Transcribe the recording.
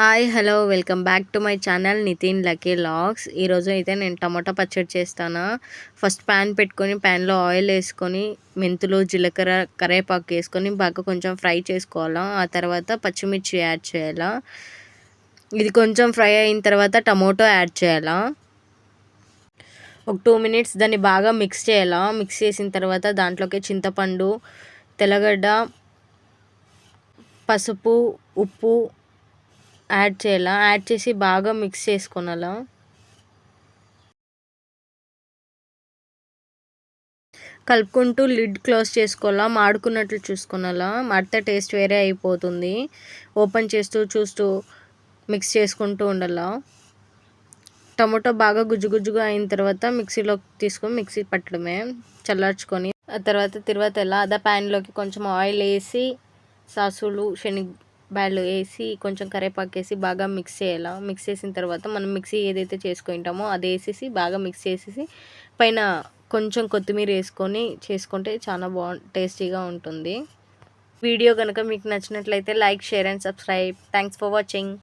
Hi hello welcome back to my channel Nitin Lucky Logs. ఈరోజు అయితే నేను టమాటా పచ్చడి చేస్తాను. ఫస్ట్ ప్యాన్ పెట్టుకొని ప్యాన్లో ఆయిల్ వేసుకొని మెంతులు జీలకర్ర కరివేపాకు వేసుకొని బాగా కొంచెం ఫ్రై చేసుకోవాలా. ఆ తర్వాత పచ్చిమిర్చి యాడ్ చేయాలా. ఇది కొంచెం ఫ్రై అయిన తర్వాత టమాటో యాడ్ చేయాలా. ఒక 2 మినిట్స్ దాన్ని బాగా మిక్స్ చేయాలా. మిక్స్ చేసిన తర్వాత దాంట్లోకి చింతపండు, తెల్లగడ్డ, పసుపు, ఉప్పు యాడ్ చేయాలా. యాడ్ చేసి బాగా మిక్స్ చేసుకోనాలా. కలుపుకుంటూ లిడ్ క్లోజ్ చేసుకోవాలా. మాడుకున్నట్లు చూసుకోనాలా. మాడితే టేస్ట్ వేరే అయిపోతుంది. ఓపెన్ చేస్తూ చూస్తూ మిక్స్ చేసుకుంటూ ఉండాలా. టమాటో బాగా గుజ్జుగుజ్జుగా అయిన తర్వాత మిక్సీలోకి తీసుకొని మిక్సీ పట్టడమే చల్లార్చుకొని. ఆ తర్వాత అదే ప్యాన్లోకి కొంచెం ఆయిల్ వేసి సాసులు బ్యాళ్ళు వేసి కొంచెం కరివేపాకు వేసి బాగా మిక్స్ చేయాలా. మిక్స్ చేసిన తర్వాత మనం మిక్సీ ఏదైతే చేసుకుంటామో అది వేసేసి బాగా మిక్స్ చేసేసి పైన కొంచెం కొత్తిమీర వేసుకొని చేసుకుంటే చాలా టేస్టీగా ఉంటుంది. వీడియో కనుక మీకు నచ్చినట్లయితే like, share and subscribe. Thanks for watching.